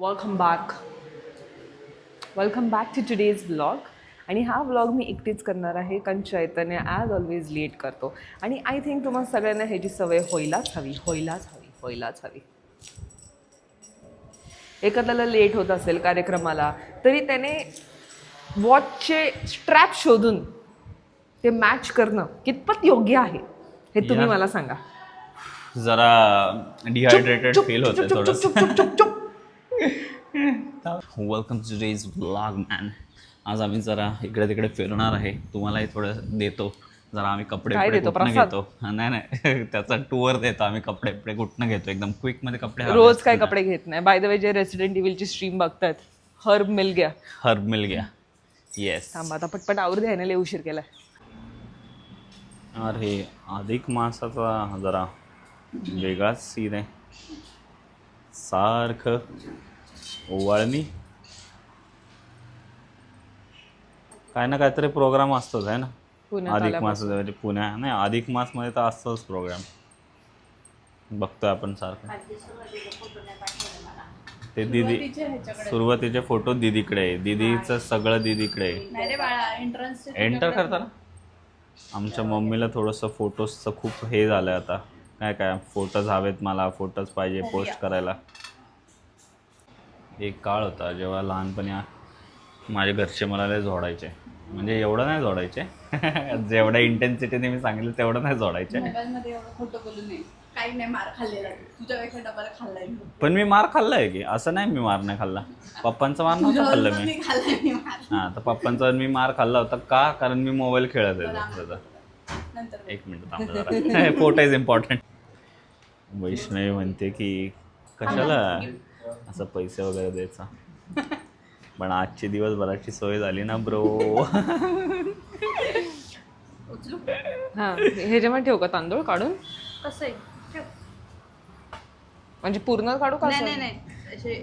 Welcome back to today's blog. आणि हा vlog मी एकटीच करणार आहे कारण चैतन्य ॲज ऑलवेज लेट करतो. आणि आय थिंक तुम्हाला सगळ्यांना ह्याची सवय व्हायलाच हवी. एखाद्याला लेट होत असेल कार्यक्रमाला तरी त्याने वॉचचे स्ट्रॅप शोधून ते मॅच करणं कितपत योग्य आहे हे तुम्ही मला सांगा. जरा डिहायड्रेटेड फील होते थोडं. Welcome to today's vlog man. आज आम्ही जरा इकडे तिकडे फिरणार आहे. तुम्हालाही थोडं देतो जरा. आम्ही कपडे कुठनं घेतो. नाही त्याचा टूर देतो आम्ही. कपडे कुठनं घेतो एकदम क्विक मध्ये कपडे. रोज काय कपडे घेत नाही. बाय द वे जे रेसिडेंट इव्हिलची स्ट्रीम बघतात हर्ब मिल गया. येस. थांबा आता पटपट आवर द्यायला लय उशीर केलाय. अरे अधिक मासाचा जरा वेगळाच सीन आहे. सारखं ओवाळणी काय ना काहीतरी प्रोग्राम असतोच आहे ना अधिक मास. पुण्या नाही अधिक मास मध्ये तर असतोच प्रोग्राम. बघतोय आपण सारखं. ते दीदी सुरुवातीचे फोटो दीदीकडे आहे. दीदीचं सगळं दीदीकडे आहे. एंटर करताना आमच्या मम्मीला थोडंसं फोटोजचं खूप हे झालं आहे आता. काय फोटोज हवेत मला. फोटोज पाहिजे पोस्ट करायला. एक काळ होता जेव्हा लहानपणी माझे घरचे मला लय जोडायचे. म्हणजे एवढं नाही जोडायचे. जेवढ्या इंटेन्सिटीने मी सांगितलं तेवढं नाही जोडायचे. पण मी मार खाल्लाय की असं नाही मी मार नाही खाल्ला. पप्पांचा मार नव्हता खाल्लं मी. हां तर पप्पांचा मी मार खाल्ला होता का कारण मी मोबाईल खेळत होतो. एक मिनिट थांबा जरा. Photo is important. वैष्णवी म्हणते की कशाला असं पैसे वगैरे द्यायचा. पण आजची दिवसभराची सोय झाली ना ब्रो. हा ह्याच्यामध्ये ठेवू का तांदूळ काढून? कसं आहे म्हणजे पूर्ण काढू का? नाही.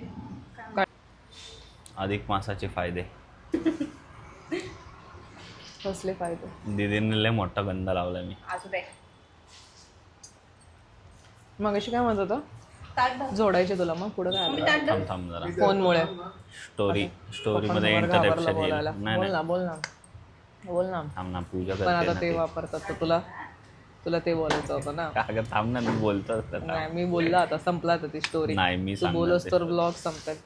अधिक मासाचे फायदे. कसले फायदे? दीदीने लय मोठा गंध लावलाय मी. मग अशी काय म्हणत होता? जोडायचे तुला मग पुढे काय? थांब जरा. फोनमुळे स्टोरी मध्ये इंटरप्शन येईल. बोल ना थांब ना पूजा पण आता करते ते वापरतात तर तुला ते बोलायचं होतं ना. ना. थांब ना मी बोलतो. नाही मी बोलला आता संपला आता ती स्टोरी. नाही मी तू बोलस तर ब्लॉग संपतात.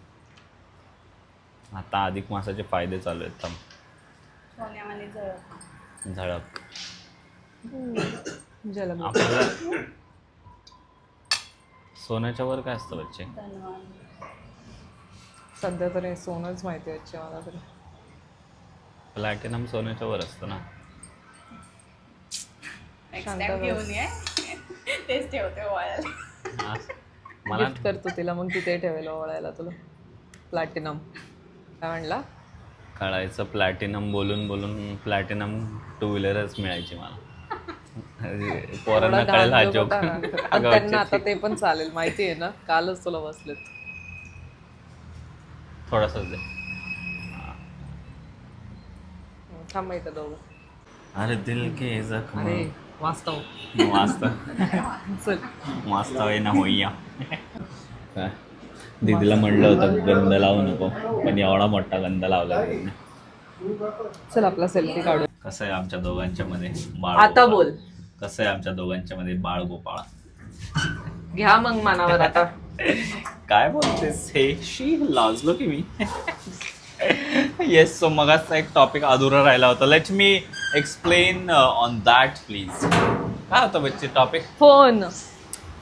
आता अधिक मासाचे फायदे चालू आहेत. थांब. झळक आपल्याला सोन्याच्या वर काय असतं बच्चे? सध्या तरी सोनंच माहिती आहे मला तरी. प्लॅटिनम सोन्याच्या वर असतं ना. मला गिफ्ट करतो तिला मग तिथे ठेवायला ओळायला तुला प्लॅटिनम. काय म्हणला? कळायचं प्लॅटिनम बोलून प्लॅटिनम टू व्हीलरच मिळायची मला. पोरांना कळेल हा जोक. त्यांना आता ते पण चालेल माहिती आहे ना. कालच तुला बसलेत. थोडासाच दे. थांब इथं दोघं. अरे दिल के जख्म. अरे वास्तव वास्तव आहे ना होईया. दीदीला म्हणलं होतं गंध लावू नको पण एवढा मोठा गंध लावला. चल आपला सेल्फी काढू. कसं आहे आमच्या दोघांच्या मध्ये बाळ. आता बोल. कसं आहे आमच्या दोघांच्या मध्ये बाळ गोपाळ. घ्या मग मानावर आता. काय बोलतेस हे? शी लाजलो की मी. येस. सो मगाचा एक टॉपिक अधुरा राहिला होता. Let me explain on that please. काय होतं बच्चे टॉपिक? फोन.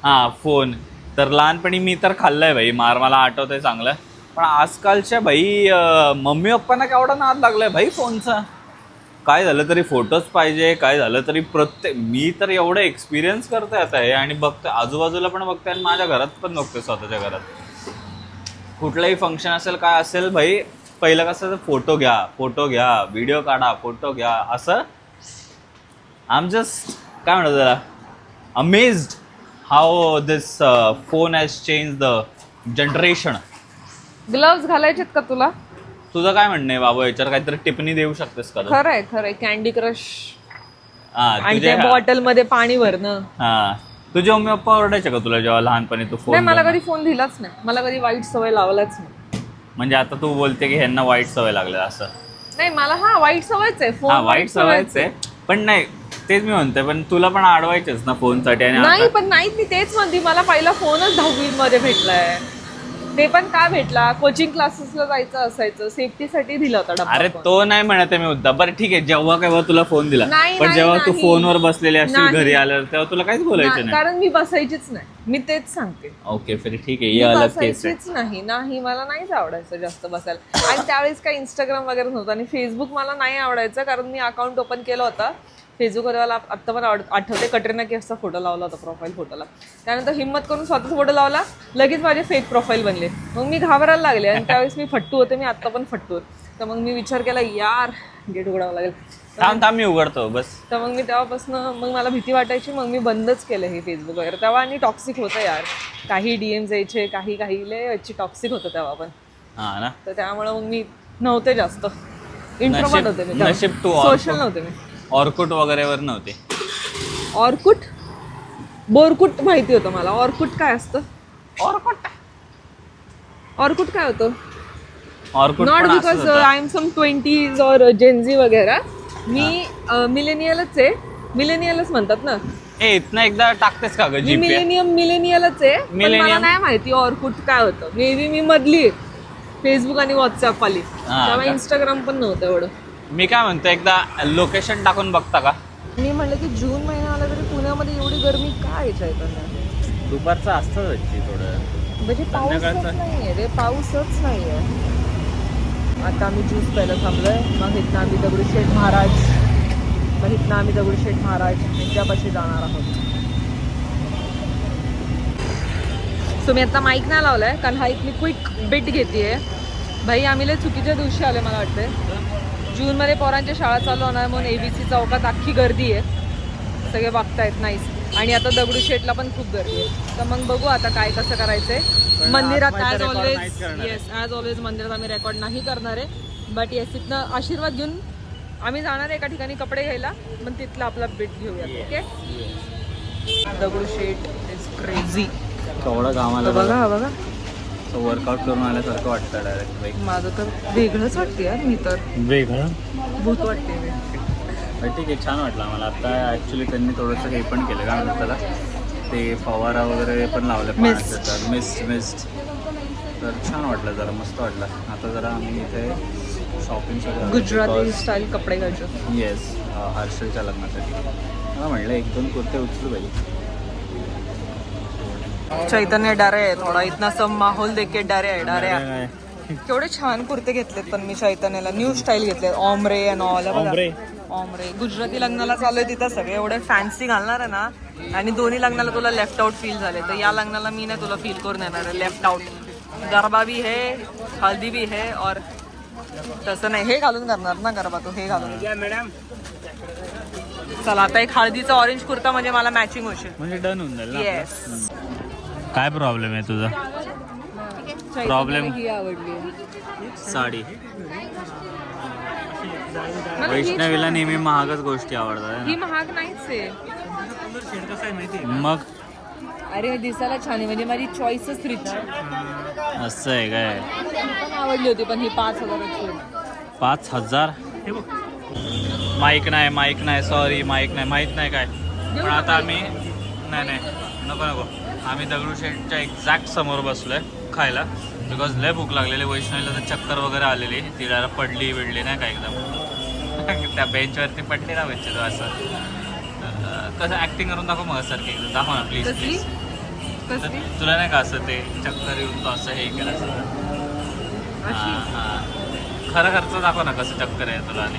हां फोन. तर लहानपणी मी तर खाल्लंय भाई मार. मला आठवतंय चांगलं. पण आजकालच्या भाई मम्मी पप्पांना केवढा नाद लागलाय भाई फोनचा. काय झालं तरी फोटोज पाहिजे. काय झालं तरी मी तर एवढं एक्सपिरियन्स करतोय आता हे. आणि बघतोय आजूबाजूला पण बघतोय आणि माझ्या घरात पण बघतोय. स्वतःच्या घरात कुठलंही फंक्शन असेल काय असेल भाई पहिलं कसं फोटो घ्या व्हिडिओ काढा फोटो घ्या असं. आय एम जस्ट काय म्हणतो त्याला amazed how this phone has change the generation. Gloves घालायचेत का तुला? तुझं काय म्हणणं आहे बाबा याच्यावर काहीतरी टिप्पणी देऊ शकतेस का? खरंय कॅन्डी क्रश आणि तुझ्या त्या बॉटल मध्ये पाणी भरणं. तुझे मम्मी पप्पा ओरडायचे का तुला जेव्हा लहानपणी तू फोन? नाही मला कधी फोन दिलाच नाही. मला कधी वाईट सवय लावलाच नाही. म्हणजे आता तू बोलते की ह्यांना वाईट सवय लागल्या असं. नाही मला वाईट सवयच आहे हा फोन वाईट सवयच आहे, पण नाही तेच मी म्हणतोय, पण तुला पण अडवायचेच ना फोनसाठी. आणि नाही आता- पण नाही मी तेच म्हणते, मला पहिला फोनच 10वी मध्ये भेटलाय. ते पण काय भेटला, कोचिंग क्लासेसला जायचं असायचं, सेफ्टीसाठी दिला होता डब्बा अरे phone. तो नाही म्हणत आहे मी मुद्दा. बरं ठीक आहे, जेव्हा केव्हा तुला फोन दिला, नाही, पण नाही, जेव्हा तू नाही. फोनवर बसलेली असशील नाही. घरी आल्यावर, तेव्हा तुला काहीच बोलायचं नाही. कारण मी बसायचीच नाही, मी तेच सांगते. ओके फिर ठीक आहे, मी ये अलग केस आहे. बसायचीच नाही मला नाहीच आवडायचं जास्त बसायला. आणि त्यावेळेस काही इंस्टाग्राम वगैरे नव्हतं आणि फेसबुक मला नाही आवडायचं, कारण मी अकाउंट ओपन केलं होतं फेसबुकवर. आत्ता मला आठवते कटरीना कैफचा फोटो लावला होता प्रोफाईल फोटोला. त्यानंतर हिंमत करून स्वतःचा फोटो लावला, लगेच माझे फेक प्रोफाईल बनले. मग मी घाबरायला लागले आणि त्यावेळेस मी फट्टू होते, मी आत्ता पण फट्टू होते. तर मग मी विचार केला यार गेट उघडावं लागेल. थांब मी उघडतो बस. तर मग मी तेव्हापासून मग मला भीती वाटायची, मग मी बंदच केलं हे फेसबुक वगैरे. तेव्हा आणि टॉक्सिक होतं यार, काही DMs यायचे, काही लय याची टॉक्सिक होतं तेव्हा पण. हा ना. तर त्यामुळे मग मी नव्हते जास्त इंट्रोवर्ट होते मी, नशीब तू सोशल नव्हते मी. ऑर्कुट वगैरेवर नव्हते. ऑर्कुट बोरकुट माहिती होतं मला. ऑर्कुट काय असतं? ऑर्कुट काय होतं? ऑर्कुट नॉट पण असंच बिकॉज होतं. आय एम सम 20s और जेनझी वगैरे. मी मिलेनियलच आहे. मिलेनियलच म्हणतात ना. ए इथनं एकदा टाकतेस का ग मी जीपे? मिलेनियलच आहे, पण मला Millennium? नाही माहिती ऑर्कुट काय होतं. मे बी मी मधली फेसबुक आणि व्हॉट्सअप आली, त्यामुळे का? इंस्टाग्राम पण नव्हतं एवढं. मी काय म्हणतो, एकदा लोकेशन टाकून बघता का? मी म्हणलं की जून महिना आला तरी पुण्यामध्ये एवढी गरमी काय आहे? दुपारचं असतं थोडं. म्हणजे पाऊसच संध्याकाळचं? नाहीये रे, पाऊसच नाहीये. आता आम्ही ज्यूस प्यायला थांबलोय. मग इथनं आम्ही दगडूशेठ महाराज यांच्यापाशी जाणार आहोत. सो मी आता माईक नाही लावलाय, कारण हा एक मी क्विक बिट घेतेय. भाई आम्ही लय चुकीच्या दिवशी आले मला वाटते. जूनमध्ये पोरांच्या शाळा चालू होणार म्हणून ABC चौकात अख्खी गर्दी आहे, सगळे बघतायत नाहीस. आणि आता दगडूशेठला पण खूप गर्दी आहे. तर मग बघू आता काय कसं करायचंय. मंदिरात ॲज ऑलवेज मंदिरात आम्ही रेकॉर्ड नाही करणार आहे. बट येस इथनं आशीर्वाद घेऊन आम्ही जाणार आहे एका ठिकाणी कपडे घ्यायला, मग तिथला आपला बिट घेऊया. ओके. Dagdusheth is crazy. केवढं कामाला बघा वर्कआउट करून आल्यासारखं वाटतं डायरेक्ट. माझं तर वेगळंच वाटते यार. मी तर वेगळं भूत वाटते मी. ठीक आहे, छान वाटलं आम्हाला. आता ॲक्च्युली त्यांनी थोडंसं हे पण केलं, काय म्हणतात त्याला, ते फवारा वगैरे पण लावले पाण्याचं, मिस्ट. तर छान वाटलं, जरा मस्त वाटलं. आता जरा आम्ही इथे शॉपिंग गुजराती स्टाईल कपडे घ्यायचे. येस, हर्षलच्या लग्नासाठी मला म्हटलं 1-2 कुर्ते उचलू पाहिजे. चैतन्य डारे आहे थोडा, इतना सब माहोल देखे डारे आहे. केवढे छान कुर्ते घेतलेत पण मी चैतन्याला. न्यू स्टाईल घेतले, ombré and all. Ombré Gujarati लग्नाला चालू आहे तिथं सगळे एवढे फॅन्सी घालणार आहे ना. आणि दोन्ही लग्नाला तुला लेफ्ट आउट फील झाले, तर या लग्नाला मी नाही तुला फील करून येणार आहे लेफ्ट आउट. गरबा भी है, हल्दी भी है, और तसं नाही हे घालून करणार ना गरबा, तो हे घालून. चला आता एक हळदीचा ऑरेंज कुर्ता म्हणजे मला मॅचिंग होईल. म्हणजे डन होऊन जाईल ना. येस. काय प्रॉब्लेम आहे तुझा? प्रॉब्लेम ही आवडली. साडी. वैष्णवीला नेहमी महागच गोष्टी आवडतात. ही महाग नाहीच आहे. मग अरे दिसायला छान आहे, म्हणजे माझी चॉईसच रिच. असं आहे काय? पण आवडली होती, पण ही 5,000ची. 5,000? माईक नाही सॉरी, माईक नाही, माहीत नाही काय. पण आता आम्ही नाही नको आम्ही दगडूशेठच्या एक्झॅक्ट समोर बसलोय खायला, बिकॉज लय भूक लागलेली. वैष्णवीला तर चक्कर वगैरे आलेली, ती जरा पडली नाही का एकदम त्या बेंचवरती पडली ना बेंच तो असं. कसं ॲक्टिंग करून दाखव मग सारखी एकदम, दाखव ना प्लीज. तुला नाही का असं ते चक्कर येऊन तो असं हे केलं असं. हां खरं खर्च दाखव ना कसं चक्कर आहे तुला. आणि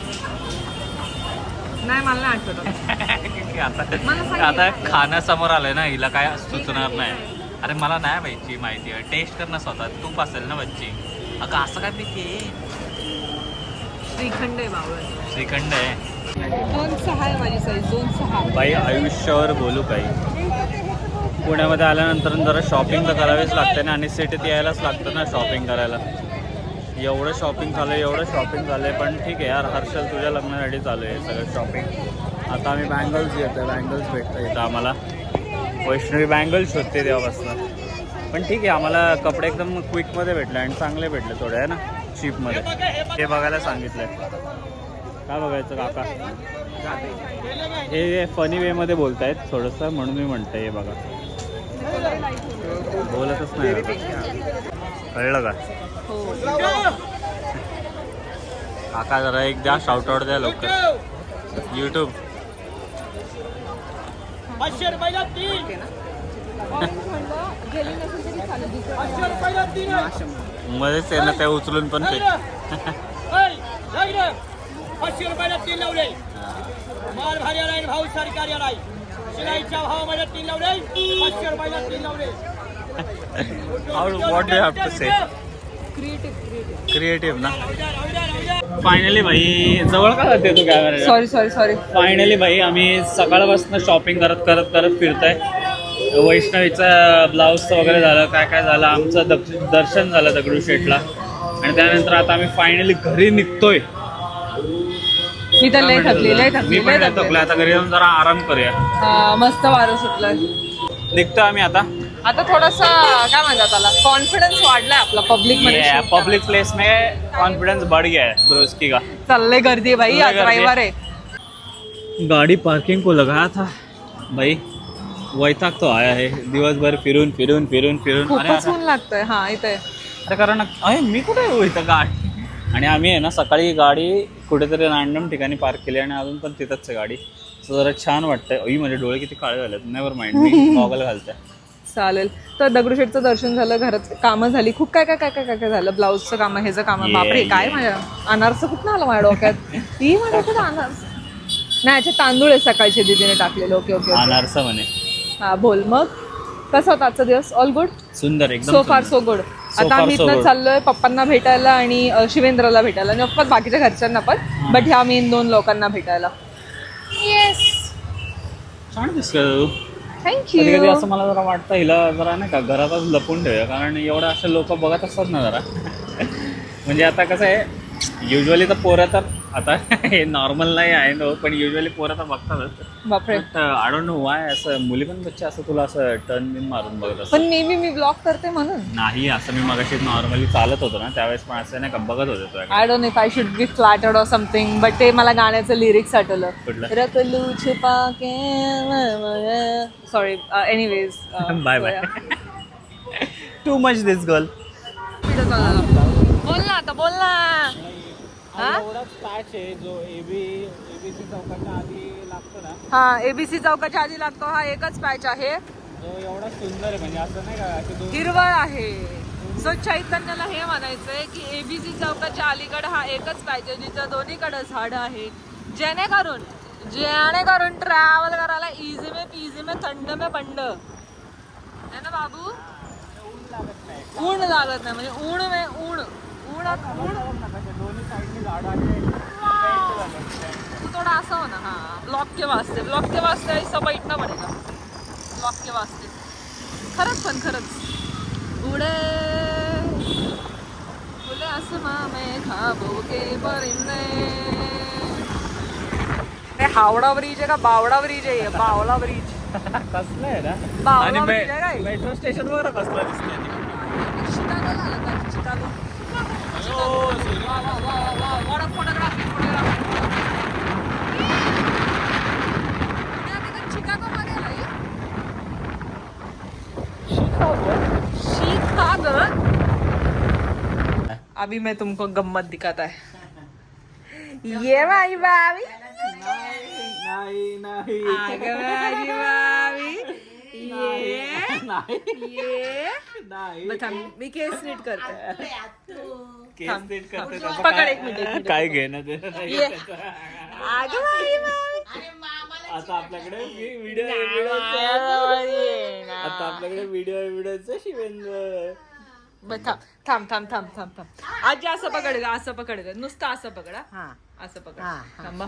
नाही मला नाही आठवत. आता खाण्यासमोर आलंय ना, हिला काय सुचणार नाही. अरे मला नाही माहिती आहे, टेस्ट करणं स्वतः. तूप असेल ना बच्ची. अगं असं काय पिके? श्रीखंड आहे बाबा. श्रीखंड आहे. 2.6 आहे माझी साईज, 2.6. बाई आयुष्यावर बोलू काही. पुण्यामध्ये आल्यानंतर जरा शॉपिंग तर करावीच लागते ना, आणि सिटीत यायलाच लागतं ना शॉपिंग करायला. एवढं शॉपिंग झालं पण ठीक आहे यार. हर्षल तुझ्या लग्नासाठी चालू आहे सगळं शॉपिंग. आता आम्ही बँगल्स घेतो, बँगल्स भेटतं इथं आम्हाला. वैष्णवी बँगल्स शोधते तेव्हापासून. पण ठीक आहे, आम्हाला कपडे एकदम क्विकमध्ये भेटले आणि चांगले भेटले थोडे आहे ना, चीपमध्ये. हे बघायला सांगितलंय. काय बघायचं काका? हे फनी वेमध्ये बोलतायत थोडंसं, म्हणून मी म्हणतोय हे बघा. बोलतच नाही, कळलं का? काका जरा एक द्या, शाउटआउट द्या लवकर. यूट्यूब मध्येच आहे ना, त्या उचलून पण ते 500 रुपयाला 3 लावले. माल भारी आलाय, भाऊ सरकारी आलाय. शिलाईच्या भावामध्ये 3 लावले. 500 रुपयाला 3 लावले. What do have to say? Creative ना. फायनली भाई, जवळ का जाते तू कॅमेरा? सॉरी. फायनली भाई, आम्ही सकाळपासून शॉपिंग करत फिरतोय. वैष्णवीचा ब्लाऊजचं वगैरे झालं, काय झालं. आमचं दर्शन झालं दगडूशेठला आणि त्यानंतर आता आम्ही फायनली घरी निघतोय. मी तर लय थकली. मी पण लय थकलोय. आता घरी जाऊन जरा आराम करूया. मस्त वारं सुटलं. निघतो आम्ही आता थोडासा काय म्हणतात त्याला, कॉन्फिडन्स वाढलाय आपला पब्लिक मध्ये. पब्लिक प्लेस में कॉन्फिडेंस बढ़ गया है ब्रोस्की का. चालले गर्दी भाई, आज रविवार आहे. गाड़ी पार्किंग को लगाया था भाई, वैताग तो आया है. दिवसभर फिरून खूपच ऊन लागतंय. हा इथे अरे कारण मी कुठे येऊ इथं गाडी. आणि आम्ही आहे ना सकाळी गाडी कुठेतरी रॅन्डम ठिकाणी पार्क केली आणि अजून पण तिथंच आहे गाडी. सो जरा छान वाटतंय. माझे डोळे किती काळे झालेत. नेव्हर माइंड, मी गॉगल घालते. चालेल. तर दगडूशेठचं दर्शन झालं, घरात कामं झाली, खूप काय झालं. ब्लाऊजचं काम, ह्याचं काम. बापरे, काय माझ्या अनारचं कुठं आलं माझ्या डोक्यात. माझ्या डोक्यात अनारस नाही, याचे तांदूळ आहे सकाळचे दीदीने टाकलेले. ओके. अनारसा म्हणे. हा बोल. मग कसा होता आजचा दिवस? ऑल गुड, सुंदर, एकदम सो फार सो गुड. आता आम्ही इथनं चाललोय पप्पांना भेटायला आणि शिवेंद्रला भेटायला आणि ऑफकोर्स बाकीच्या घरच्यांना पण, बट ह्या मेन 2 लोकांना भेटायला. येस, छान दिसतोय तू. थँक्यू. कधी असं मला जरा वाटतं हिला जरा नाही का घरातच लपून ठेवूया, कारण एवढं असे लोक बघत असतात ना जरा. म्हणजे आता कसं आहे, युजली तर पोरं तर आता हे नॉर्मल नाही आहे नो, पण युजली पोरं तर बघतातच. बापरे, आय डोंट नो वाय असं मुली पण बच्चे असं तुला असं टर्न बिन मारून बघत असतात. पण नेहमी मी ब्लॉग करते म्हणून नाही. असं मी मगाशी नॉर्मली चालत होतो ना, त्यावेळेस पण असं नाही का बघत होते तुला. I don't know if I should be flattered or something, but ते मला गाण्याचं लिरिक्स आठवलं. कुठलं? रखलू छुपा के. Sorry, anyways bye. Too much this girl. बोल ना आता, बोल ना. हा, एबीसी चौकाच्या आधी लागतो. हा एकच पॅच आहे, एवढा सुंदर आहे. म्हणजे असं नाही का हिरवळ आहे. सो चैतन्याला हे म्हणायचंय की एबीसी चौकाच्या अलीकडे हा एकच पॅच आहे जिथं दोन्हीकडे झाड आहे, जेणेकरून ट्रॅव्हल करायला इझी में पीझी में थंड में बंड है ना बाबू. ऊन लागत नाही, म्हणजे थोड़ा असं हो ना. हाँ, ब्लॉक के वास्ते ऐसा बैठना पड़ेगा. ब्लॉक के वास्ते खरंच उडे फुले आसमां में खाबों के परिंदे. हावडा ब्रिज आहे का बावडा ब्रिज आहे? बावडा ब्रिज. कसलं आहे ना. बावडा ब्रिज आहे काय? मेट्रो स्टेशन वर कसलं दिसतंय. चिकागो झाला का? चिकागो. चिकागो मध्ये अभी मैं तुमको गम्मत दिखाता है. ये भाई बावी नाही आगं माझी बावी. बस थांब, मी केस नीट करते. पकड एक मिनिट. काय घेणं देणं नाही. आगं बाई बावी. आता आपल्याकडे व्हिडिओ शिवेंद्र. बस थांब. आजी असं पकड ग, असं पकड ग, नुसतं असं पकडा. हा, असं पकड. थांबा.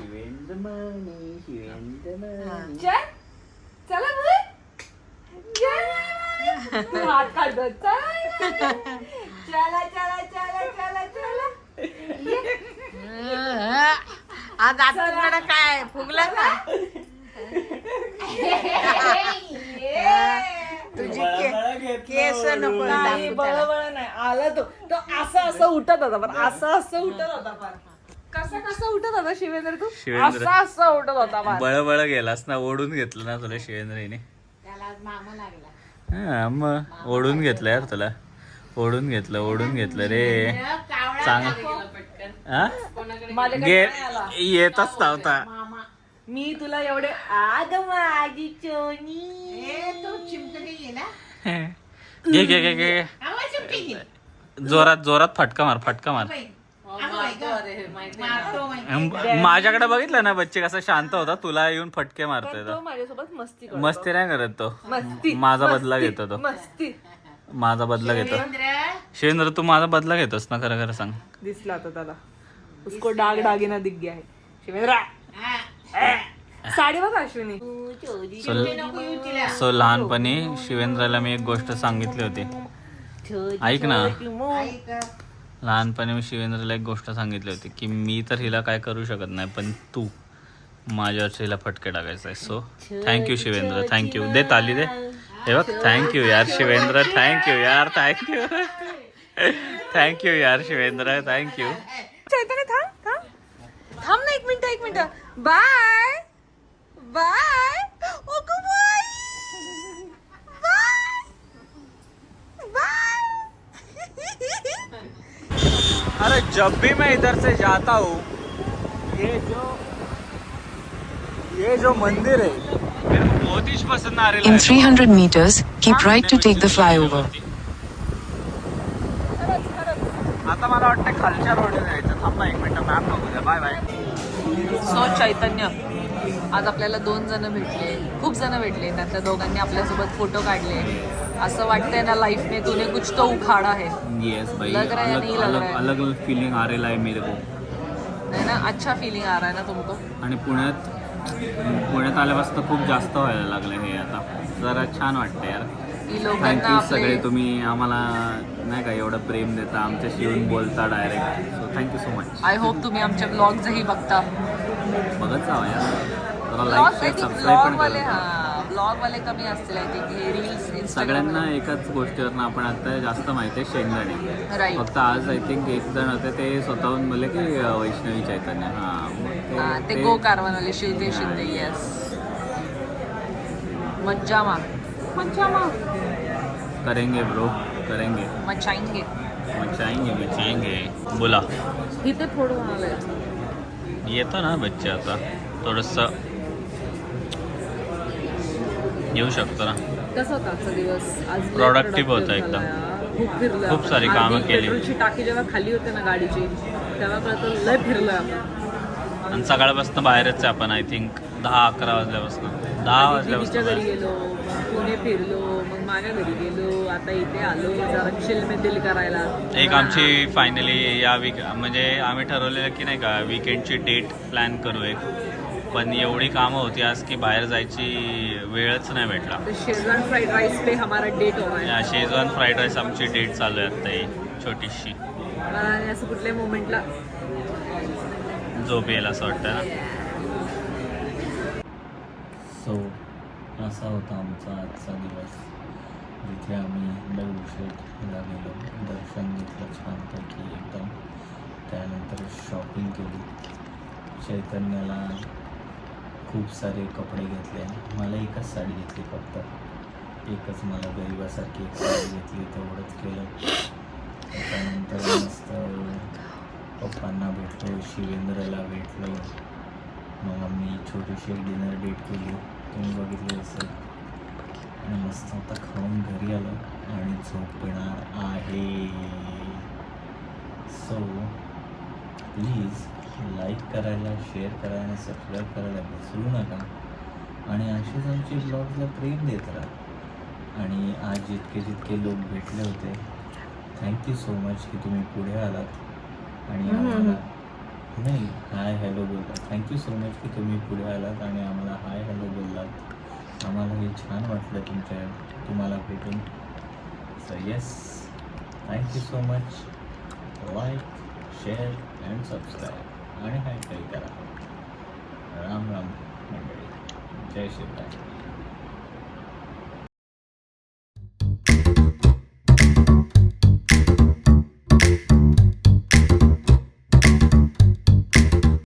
चला तू हात काढ. चला. आज आपल्याकडे काय फुगला का? तुझी केस असं नको नाही, दाखवू त्याला. बळबळ नाही आला तो असं उठत होता पण असं उठत होता फार कसं उठत होता शिवेंद्र तू शिवेंद्र. असं उठत होता फार बळबळ गेलास ना, ओढून घेतलं ना तुला शिवेंद्रने. त्याला आज मामा लागला. हा मग ओढून घेतलं यार तुला, ओढून घेतलं रे. कावळा चांग- दाखवला पटकन. हा? माझ्याकडे नाही आला. येतच नव्हता. मामा मी तुला एवढे आग माझी चोनी ए तो चिमटली गेला. घे आवाज चिमटी गेली. जोरात फटका मार. मारतो माहिती. माझ्याकडे बघितलं ना बच्चे कसा शांत होता, तुला येऊन फटके मारतोय तो माझ्यासोबत मस्ती करतो. मस्ती नाही करत तो, मस्ती माझा बदला घेतो तो, मस्ती माझा बदला घेतो. शिवेंद्र, शिवेंद्र तू माझा बदला घेतोस ना, खरं सांग. दिसला आता त्याला उसको डाग डागिना दिख गया है शिवेंद्र हा. साडी बघ अश्विनी चिमटे नको येऊ तिला. सो लहानपणी शिवेंद्रला मी एक गोष्ट सांगितली होती, ऐक ना. ऐक. लहानपणी मी शिवेंद्रला एक गोष्ट सांगितली होती की मी तर हिला काय करू शकत नाही, पण तू माझ्यावरच हिला फटके टाकायचा आहे. So thank you Shivendra, thank you. दे ताली दे. हे बघ, थँक्यू यार शिवेंद्र, थँक्यू यार, थँक्यू यार शिवेंद्र, थँक्यू. चैतन्य थांब ना एक मिनिट बाय अरे जब भी मैं इधर से जाता हूँ, ये जो मंदिर है मेरे को बहुत ही पसंद आ रहा है. In 300 meters, keep right to take the flyover. आता मला वाटतं खालच्या रोडने जायचं. थांब ना एक मिनिट, मॅप बघू द्या. Bye bye. सो चैतन्य आज आपल्याला 2 जण भेटले, खूप जण भेटले. त्यातल्या दोघांनी आपल्यासोबत फोटो काढले. असं वाटतंय ना लाईफ में तूने कुछ तो उखाड़ा है. यस भाई, लग रहा है या नहीं लग रहा है? अलग फीलिंग आ रहा है मेरे को. है ना, अच्छा फीलिंग आ रहा है ना तुमको. आणि पुण्यात आल्यापासून खूप जास्त व्हायला लागलं हे आता. जरा छान वाटतं यार. ही लोकांना थँक्यू सगळे, आपले तुम्ही आम्हाला नाही का एवढं प्रेम देता, आमच्याशी येऊन बोलता direct. So thank you so much. I hope तुम्ही आमचे ब्लॉग्सही बघता. बघत जावा यार. जरा ब्लॉग लाईक शेअर सबस्क्राईब पण वाले करा. ब्लॉग वाले कमी असतील आय थिंक. हे रील्स सगळ्यांना एकाच गोष्टीवरनं आपण आता जास्त माहिती आहे, शेंगदाणे. राईट. फक्त आज आय थिंक एक जण होते ते स्वतःहून बोलले की वैष्णवी चैतन्य. हां ते गो कारवानवाले शिंदे येस. मज्जा मार. करेंगे ब्रो, करेंगे. मचाएंगे. मचाएंगे. बोला. इथे थोडं आलंय. येतो ना बच्चे, आता थोडंसं येऊ शकतो ना. कसं होता आजचा दिवस? आज लय Productive productive होता एकदम. झाला. खूप फिरलो खूप आपण. सारी कामं आधी केली. पेट्रोलची टाकी जेव्हा खाली होते ना गाडीची, तेव्हा कळतं लय फिरलोय आपण. आणि सकाळपासून बाहेरच आहे आपण. आय थिंक 10-11 वाजल्यापासून. 10 आधी दीदीच्या वाजल्यापासून घरी गेलो, मग पुणे फिरलो, मग माझ्या घरी गेलो, आता इथे आलो जरा चिल में दिल करायला. एक आमची फायनली या म्हणजे आम्ही ठरवलेलं की नाही का वीकेंडची डेट प्लॅन करू एक. पण एवढी कामं होती आज की बाहेर जायची वेळच नाही भेटला. तो शेजवान फ्राईड राईस पे हमारा डेट हो रहा है. या शेजवान फ्राईड राईस आमची डेट चालू आहे आत्ता ही छोटीशी. आणि असं कुठल्या मोमेंटला झोप येईल असं वाटतं ना. सो असा होता आमचा आजचा दिवस, जिथे आम्ही दगडूशेठला गेलो, दर्शन घेतलं छानपैकी एकदम. त्यानंतर शॉपिंग केली. चैतन्याला खूप सारे कपडे घेतले. मला एकच साडी घेतली, फक्त एकच. मला गरिबासारखी एक साडी घेतली, तेवढंच केलं. त्यानंतर मस्त पप्पांना भेटलो, शिवेंद्रला भेटलो. मग आम्ही छोटीशी डिनर डेट केली, तुम्ही बघितली असेल. आणि मस्त आता खाऊन घरी आलो आणि झोपणार आहे. सो प्लीज लाईक करायला, शेअर करायला आणि सबस्क्राईब करायला विसरू नका. आणि असेच आमचे ब्लॉगला प्रेम देत राहा. आणि आज जितके लोक भेटले होते, थँक्यू सो मच की तुम्ही पुढे आलात आणि आम्हाला नाही हाय हॅलो बोललात. थँक्यू सो मच की तुम्ही पुढे आलात आणि आम्हाला हाय हॅलो बोललात. आम्हाला हे छान वाटलं तुम्हाला भेटून. So yes, thank you so much. Like, share and subscribe आणि हाय काही करा. राम राम मंडळी. जय श्रीराम.